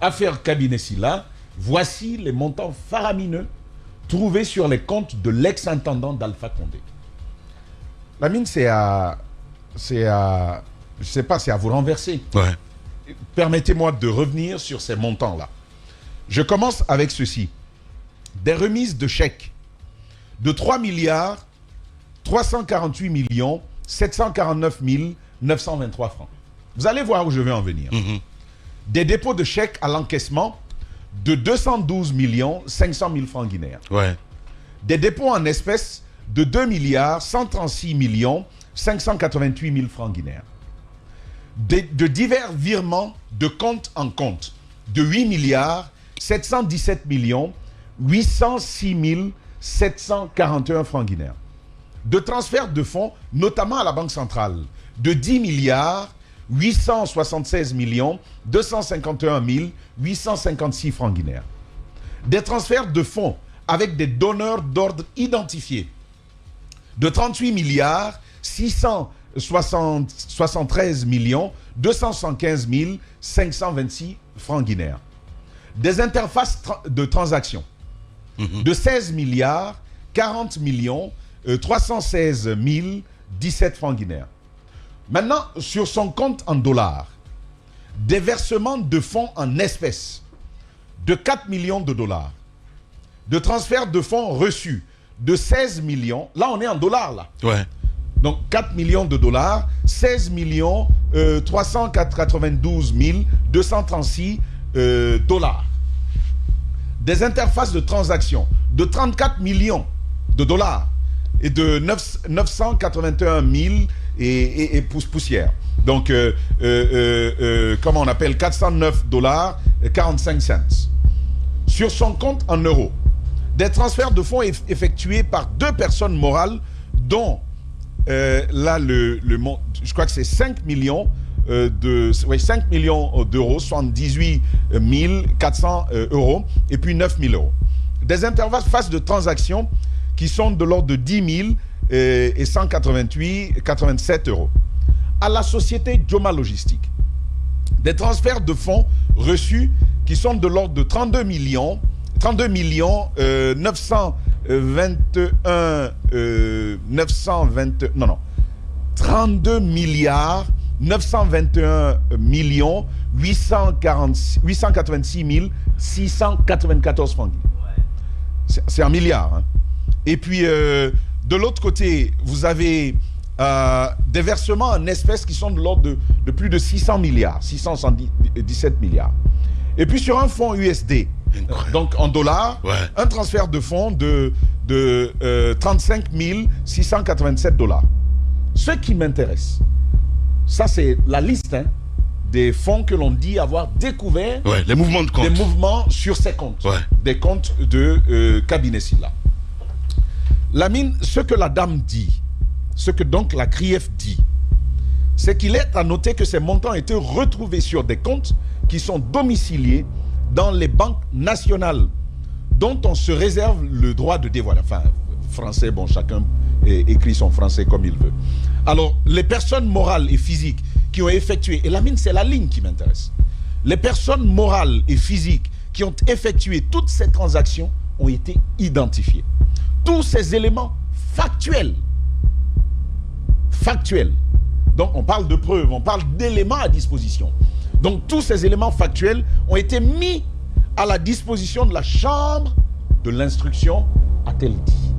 Affaire Cabinet Sylla, voici les montants faramineux trouvés sur les comptes de l'ex-intendant d'Alpha Condé. Lamine, je sais pas, c'est à vous renverser. Ouais. Permettez-moi de revenir sur ces montants-là. Je commence avec ceci. Des remises de chèques de 3 milliards 348 millions 749 923 francs. Vous allez voir où je vais en venir. Des dépôts de chèques à l'encaissement de 212 millions 500 000 francs guinéens. Ouais. Des dépôts en espèces de 2 milliards 136 millions 588 000 francs guinéens. De divers virements de compte en compte de 8 milliards 717 millions 806 741 francs guinéens. De transferts de fonds, notamment à la Banque centrale, de 10 milliards 876 millions 251 856 francs guinéens. Des transferts de fonds avec des donneurs d'ordre identifiés de 38 milliards 673 millions 275 526 francs guinéens. Des interfaces de transactions de 16 milliards 40 millions 316 017 francs guinéens. Maintenant, sur son compte en dollars, des versements de fonds en espèces de 4 millions de dollars, de transferts de fonds reçus de 16 millions, là on est en dollars là. Ouais. Donc 4 millions de dollars, 16 millions 392 236 dollars. Des interfaces de transactions de 34 millions de dollars et de 981 000 et poussières. Donc, comment on appelle, 409 dollars 45 cents. Sur son compte en euros, des transferts de fonds effectués par 2 personnes morales, dont là, je crois que c'est 5 millions 5 millions d'euros, 78 400 euros, et puis 9 000 euros. Des interfaces de transactions qui sont de l'ordre de 10 000 et 187 euros. À la société Joma Logistique, des transferts de fonds reçus qui sont de l'ordre de 32 millions 32 milliards 921 millions 886 694 francs. C'est un milliard. Hein. Et puis, de l'autre côté, vous avez des versements en espèces qui sont de l'ordre de plus de 600 milliards, 617 milliards. Et puis, sur un fonds USD, donc en dollars, un transfert de fonds de 35 687 dollars. Ce qui m'intéresse, ça c'est la liste des fonds que l'on dit avoir découvert. Ouais, les mouvements de compte. Des mouvements sur ces comptes. Ouais. Des comptes de Cabinet Sylla. Lamine, ce que la dame dit, ce que donc la CRIEF dit, c'est qu'il est à noter que ces montants ont été retrouvés sur des comptes qui sont domiciliés dans les banques nationales, dont on se réserve le droit de dévoiler. Enfin, français, bon, chacun écrit son français comme il veut. Alors, les personnes morales et physiques qui ont effectué, et Lamine, c'est la ligne qui m'intéresse, les personnes morales et physiques qui ont effectué toutes ces transactions ont été identifiées. Tous ces éléments factuels, donc on parle de preuves, on parle d'éléments à disposition. Donc tous ces éléments factuels ont été mis à la disposition de la chambre de l'instruction, a-t-elle dit.